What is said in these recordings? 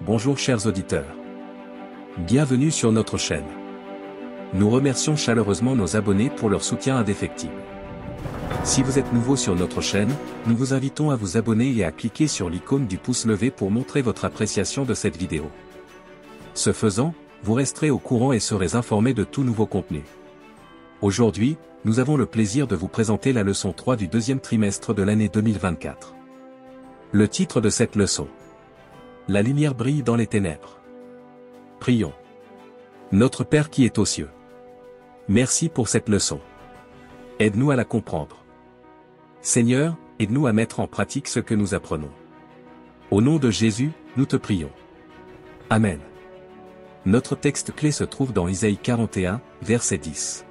Bonjour chers auditeurs. Bienvenue sur notre chaîne. Nous remercions chaleureusement nos abonnés pour leur soutien indéfectible. Si vous êtes nouveau sur notre chaîne, nous vous invitons à vous abonner et à cliquer sur l'icône du pouce levé pour montrer votre appréciation de cette vidéo. Ce faisant, vous resterez au courant et serez informés de tout nouveau contenu. Aujourd'hui, nous avons le plaisir de vous présenter la leçon 3 du deuxième trimestre de l'année 2024. Le titre de cette leçon: La lumière brille dans les ténèbres. Prions. Notre Père qui est aux cieux. Merci pour cette leçon. Aide-nous à la comprendre. Seigneur, aide-nous à mettre en pratique ce que nous apprenons. Au nom de Jésus, nous te prions. Amen. Notre texte clé se trouve dans Isaïe 41, verset 10.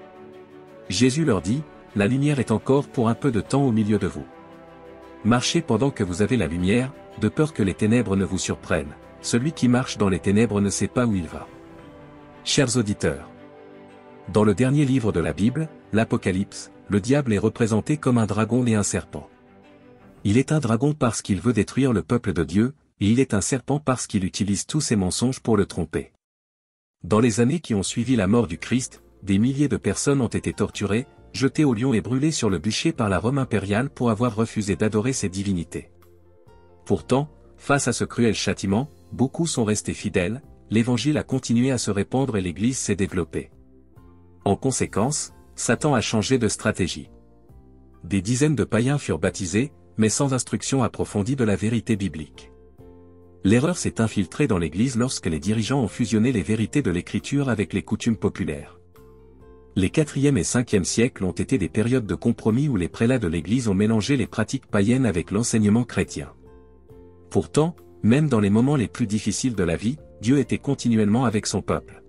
Jésus leur dit: La lumière est encore pour un peu de temps au milieu de vous. Marchez pendant que vous avez la lumière, de peur que les ténèbres ne vous surprennent. Celui qui marche dans les ténèbres ne sait pas où il va. Chers auditeurs, dans le dernier livre de la Bible, l'Apocalypse, le diable est représenté comme un dragon et un serpent. Il est un dragon parce qu'il veut détruire le peuple de Dieu, et il est un serpent parce qu'il utilise tous ses mensonges pour le tromper. Dans les années qui ont suivi la mort du Christ, des milliers de personnes ont été torturées, jetées au lion et brûlées sur le bûcher par la Rome impériale pour avoir refusé d'adorer ses divinités. Pourtant, face à ce cruel châtiment, beaucoup sont restés fidèles, l'évangile a continué à se répandre et l'Église s'est développée. En conséquence, Satan a changé de stratégie. Des dizaines de païens furent baptisés, mais sans instruction approfondie de la vérité biblique. L'erreur s'est infiltrée dans l'Église lorsque les dirigeants ont fusionné les vérités de l'Écriture avec les coutumes populaires. Les 4e et 5e siècles ont été des périodes de compromis où les prélats de l'Église ont mélangé les pratiques païennes avec l'enseignement chrétien. Pourtant, même dans les moments les plus difficiles de la vie, Dieu était continuellement avec son peuple.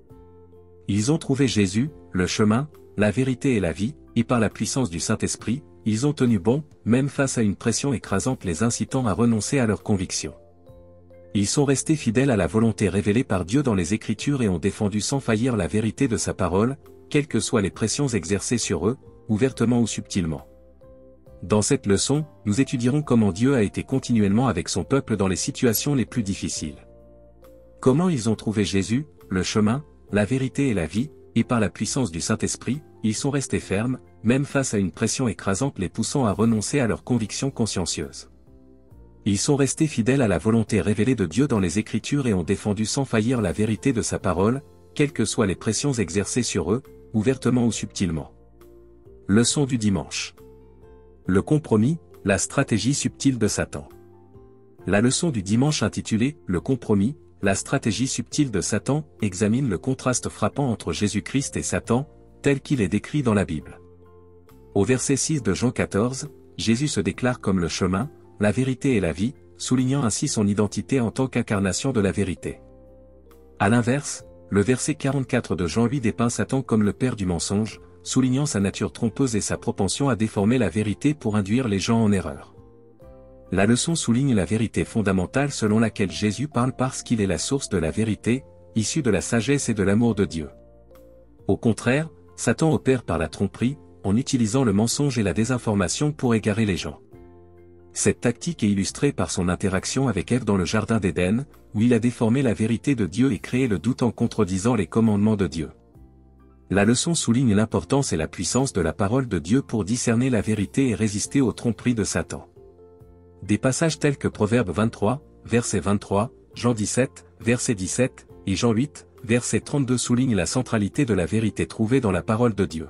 Ils ont trouvé Jésus, le chemin, la vérité et la vie, et par la puissance du Saint-Esprit, ils ont tenu bon, même face à une pression écrasante les incitant à renoncer à leurs convictions. Ils sont restés fidèles à la volonté révélée par Dieu dans les Écritures et ont défendu sans faillir la vérité de sa parole, quelles que soient les pressions exercées sur eux, ouvertement ou subtilement. Dans cette leçon, nous étudierons comment Dieu a été continuellement avec son peuple dans les situations les plus difficiles. Comment ils ont trouvé Jésus, le chemin, la vérité et la vie, et par la puissance du Saint-Esprit, ils sont restés fermes, même face à une pression écrasante les poussant à renoncer à leurs convictions consciencieuses. Ils sont restés fidèles à la volonté révélée de Dieu dans les Écritures et ont défendu sans faillir la vérité de sa parole, quelles que soient les pressions exercées sur eux, ouvertement ou subtilement. Leçon du dimanche. Le compromis, la stratégie subtile de Satan. La leçon du dimanche intitulée « Le compromis, la stratégie subtile de Satan » examine le contraste frappant entre Jésus-Christ et Satan, tel qu'il est décrit dans la Bible. Au verset 6 de Jean 14, Jésus se déclare comme le chemin, la vérité et la vie, soulignant ainsi son identité en tant qu'incarnation de la vérité. À l'inverse, le verset 44 de Jean 8 dépeint Satan comme le père du mensonge, soulignant sa nature trompeuse et sa propension à déformer la vérité pour induire les gens en erreur. La leçon souligne la vérité fondamentale selon laquelle Jésus parle parce qu'il est la source de la vérité, issue de la sagesse et de l'amour de Dieu. Au contraire, Satan opère par la tromperie, en utilisant le mensonge et la désinformation pour égarer les gens. Cette tactique est illustrée par son interaction avec Ève dans le jardin d'Éden, où il a déformé la vérité de Dieu et créé le doute en contredisant les commandements de Dieu. La leçon souligne l'importance et la puissance de la parole de Dieu pour discerner la vérité et résister aux tromperies de Satan. Des passages tels que Proverbe 23, verset 23, Jean 17, verset 17, et Jean 8, verset 32 soulignent la centralité de la vérité trouvée dans la parole de Dieu.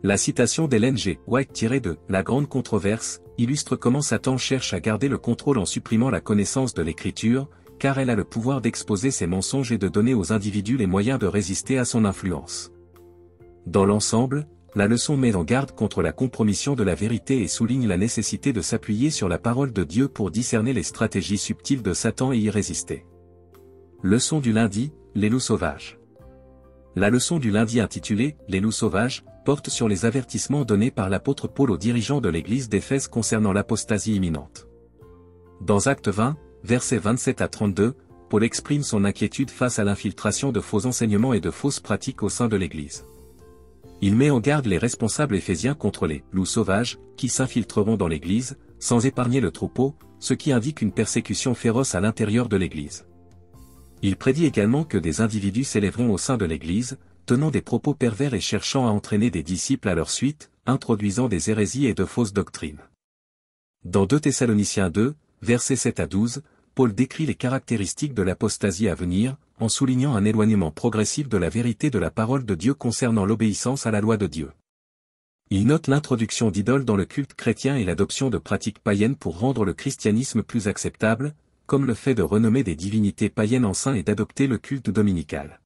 La citation d'Ellen G. White tirée de « La grande controverse » illustre comment Satan cherche à garder le contrôle en supprimant la connaissance de l'Écriture, car elle a le pouvoir d'exposer ses mensonges et de donner aux individus les moyens de résister à son influence. Dans l'ensemble, la leçon met en garde contre la compromission de la vérité et souligne la nécessité de s'appuyer sur la parole de Dieu pour discerner les stratégies subtiles de Satan et y résister. Leçon du lundi, les loups sauvages. La leçon du lundi intitulée « Les loups sauvages » porte sur les avertissements donnés par l'apôtre Paul aux dirigeants de l'église d'Éphèse concernant l'apostasie imminente. Dans Actes 20, versets 27 à 32, Paul exprime son inquiétude face à l'infiltration de faux enseignements et de fausses pratiques au sein de l'Église. Il met en garde les responsables éphésiens contre les « loups sauvages » qui s'infiltreront dans l'Église, sans épargner le troupeau, ce qui indique une persécution féroce à l'intérieur de l'Église. Il prédit également que des individus s'élèveront au sein de l'Église, tenant des propos pervers et cherchant à entraîner des disciples à leur suite, introduisant des hérésies et de fausses doctrines. Dans 2 Thessaloniciens 2, versets 7 à 12, Paul décrit les caractéristiques de l'apostasie à venir, en soulignant un éloignement progressif de la vérité de la parole de Dieu concernant l'obéissance à la loi de Dieu. Il note l'introduction d'idoles dans le culte chrétien et l'adoption de pratiques païennes pour rendre le christianisme plus acceptable, comme le fait de renommer des divinités païennes en saints et d'adopter le culte dominical.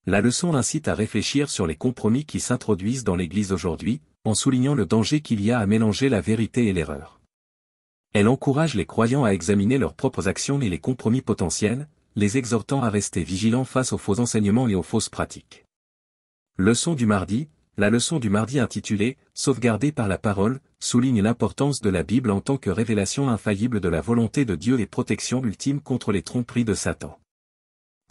La leçon incite à réfléchir sur les compromis qui s'introduisent dans l'Église aujourd'hui, en soulignant le danger qu'il y a à mélanger la vérité et l'erreur. Elle encourage les croyants à examiner leurs propres actions et les compromis potentiels, les exhortant à rester vigilants face aux faux enseignements et aux fausses pratiques. Leçon du mardi. La leçon du mardi intitulée « Sauvegardée par la parole » souligne l'importance de la Bible en tant que révélation infaillible de la volonté de Dieu et protection ultime contre les tromperies de Satan.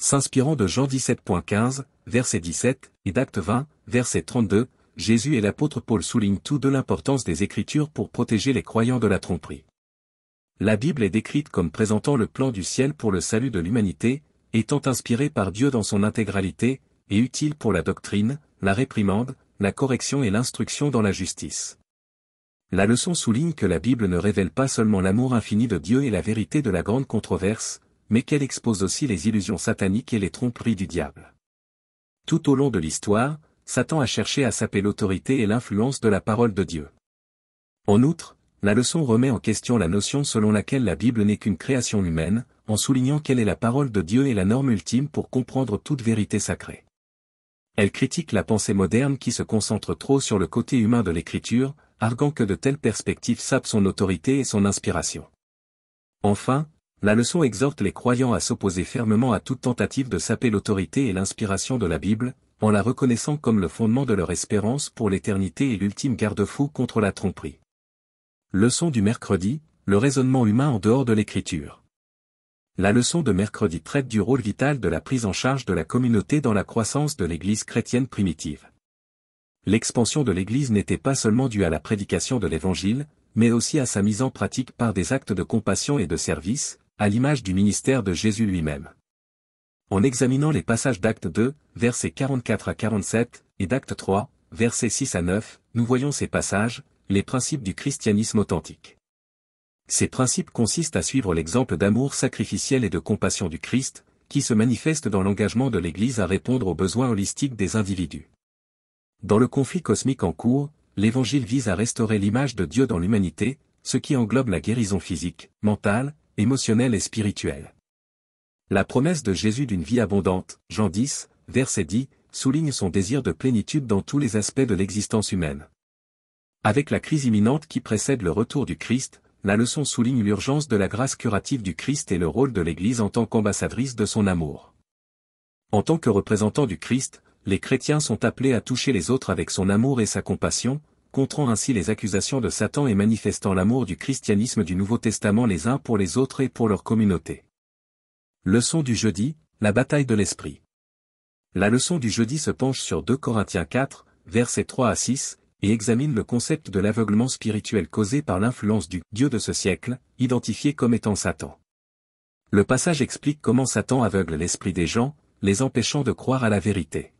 S'inspirant de Jean 17.15, verset 17, et d'Actes 20, verset 32, Jésus et l'apôtre Paul soulignent tous deux l'importance des Écritures pour protéger les croyants de la tromperie. La Bible est décrite comme présentant le plan du ciel pour le salut de l'humanité, étant inspirée par Dieu dans son intégralité, et utile pour la doctrine, la réprimande, la correction et l'instruction dans la justice. La leçon souligne que la Bible ne révèle pas seulement l'amour infini de Dieu et la vérité de la grande controverse, mais qu'elle expose aussi les illusions sataniques et les tromperies du diable. Tout au long de l'histoire, Satan a cherché à saper l'autorité et l'influence de la parole de Dieu. En outre, la leçon remet en question la notion selon laquelle la Bible n'est qu'une création humaine, en soulignant qu'elle est la parole de Dieu et la norme ultime pour comprendre toute vérité sacrée. Elle critique la pensée moderne qui se concentre trop sur le côté humain de l'écriture, arguant que de telles perspectives sapent son autorité et son inspiration. Enfin, la leçon exhorte les croyants à s'opposer fermement à toute tentative de saper l'autorité et l'inspiration de la Bible, en la reconnaissant comme le fondement de leur espérance pour l'éternité et l'ultime garde-fou contre la tromperie. Leçon du mercredi, le raisonnement humain en dehors de l'écriture. La leçon de mercredi traite du rôle vital de la prise en charge de la communauté dans la croissance de l'Église chrétienne primitive. L'expansion de l'Église n'était pas seulement due à la prédication de l'Évangile, mais aussi à sa mise en pratique par des actes de compassion et de service, à l'image du ministère de Jésus lui-même. En examinant les passages d'Actes 2, versets 44 à 47, et d'Actes 3, versets 6 à 9, nous voyons ces passages, les principes du christianisme authentique. Ces principes consistent à suivre l'exemple d'amour sacrificiel et de compassion du Christ, qui se manifeste dans l'engagement de l'Église à répondre aux besoins holistiques des individus. Dans le conflit cosmique en cours, l'Évangile vise à restaurer l'image de Dieu dans l'humanité, ce qui englobe la guérison physique, mentale, émotionnelle et spirituelle. La promesse de Jésus d'une vie abondante, Jean 10, verset 10, souligne son désir de plénitude dans tous les aspects de l'existence humaine. Avec la crise imminente qui précède le retour du Christ, la leçon souligne l'urgence de la grâce curative du Christ et le rôle de l'Église en tant qu'ambassadrice de son amour. En tant que représentants du Christ, les chrétiens sont appelés à toucher les autres avec son amour et sa compassion, contrant ainsi les accusations de Satan et manifestant l'amour du christianisme du Nouveau Testament les uns pour les autres et pour leur communauté. Leçon du jeudi, la bataille de l'esprit. La leçon du jeudi se penche sur 2 Corinthiens 4, versets 3 à 6, et examine le concept de l'aveuglement spirituel causé par l'influence du « Dieu de ce siècle », identifié comme étant Satan. Le passage explique comment Satan aveugle l'esprit des gens, les empêchant de croire à la vérité.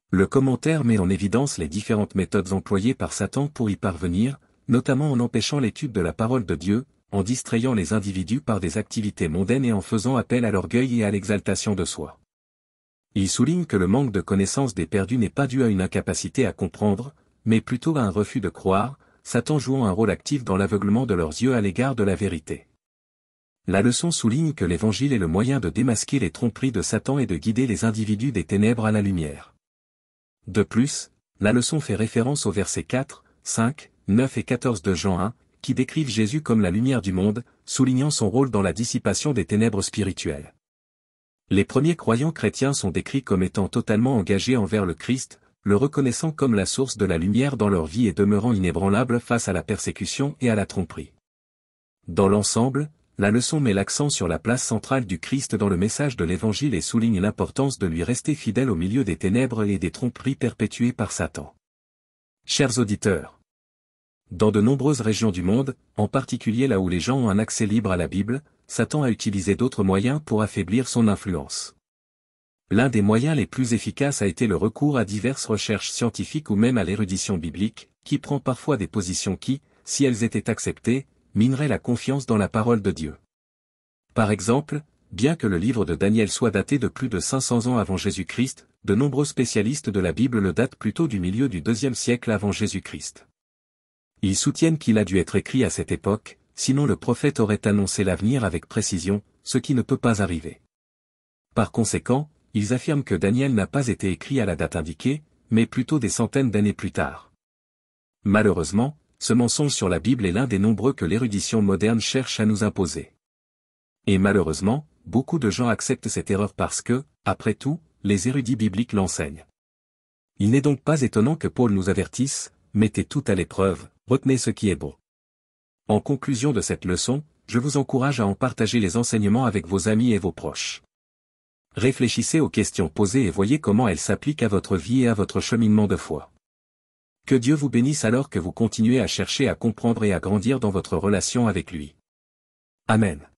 Le commentaire met en évidence les différentes méthodes employées par Satan pour y parvenir, notamment en empêchant l'étude de la parole de Dieu, en distrayant les individus par des activités mondaines et en faisant appel à l'orgueil et à l'exaltation de soi. Il souligne que le manque de connaissance des perdus n'est pas dû à une incapacité à comprendre, mais plutôt à un refus de croire, Satan jouant un rôle actif dans l'aveuglement de leurs yeux à l'égard de la vérité. La leçon souligne que l'Évangile est le moyen de démasquer les tromperies de Satan et de guider les individus des ténèbres à la lumière. De plus, la leçon fait référence aux versets 4, 5, 9 et 14 de Jean 1, qui décrivent Jésus comme la lumière du monde, soulignant son rôle dans la dissipation des ténèbres spirituelles. Les premiers croyants chrétiens sont décrits comme étant totalement engagés envers le Christ, le reconnaissant comme la source de la lumière dans leur vie et demeurant inébranlables face à la persécution et à la tromperie. Dans l'ensemble, la leçon met l'accent sur la place centrale du Christ dans le message de l'Évangile et souligne l'importance de lui rester fidèle au milieu des ténèbres et des tromperies perpétuées par Satan. Chers auditeurs, Dans de nombreuses régions du monde, en particulier là où les gens ont un accès libre à la Bible, Satan a utilisé d'autres moyens pour affaiblir son influence. L'un des moyens les plus efficaces a été le recours à diverses recherches scientifiques ou même à l'érudition biblique, qui prend parfois des positions qui, si elles étaient acceptées, mineraient la confiance dans la parole de Dieu. Par exemple, bien que le livre de Daniel soit daté de plus de 500 ans avant Jésus-Christ, de nombreux spécialistes de la Bible le datent plutôt du milieu du IIe siècle avant Jésus-Christ. Ils soutiennent qu'il a dû être écrit à cette époque, sinon le prophète aurait annoncé l'avenir avec précision, ce qui ne peut pas arriver. Par conséquent, ils affirment que Daniel n'a pas été écrit à la date indiquée, mais plutôt des centaines d'années plus tard. Malheureusement, ce mensonge sur la Bible est l'un des nombreux que l'érudition moderne cherche à nous imposer. Et malheureusement, beaucoup de gens acceptent cette erreur parce que, après tout, les érudits bibliques l'enseignent. Il n'est donc pas étonnant que Paul nous avertisse, mettez tout à l'épreuve, retenez ce qui est bon. En conclusion de cette leçon, je vous encourage à en partager les enseignements avec vos amis et vos proches. Réfléchissez aux questions posées et voyez comment elles s'appliquent à votre vie et à votre cheminement de foi. Que Dieu vous bénisse alors que vous continuez à chercher à comprendre et à grandir dans votre relation avec lui. Amen.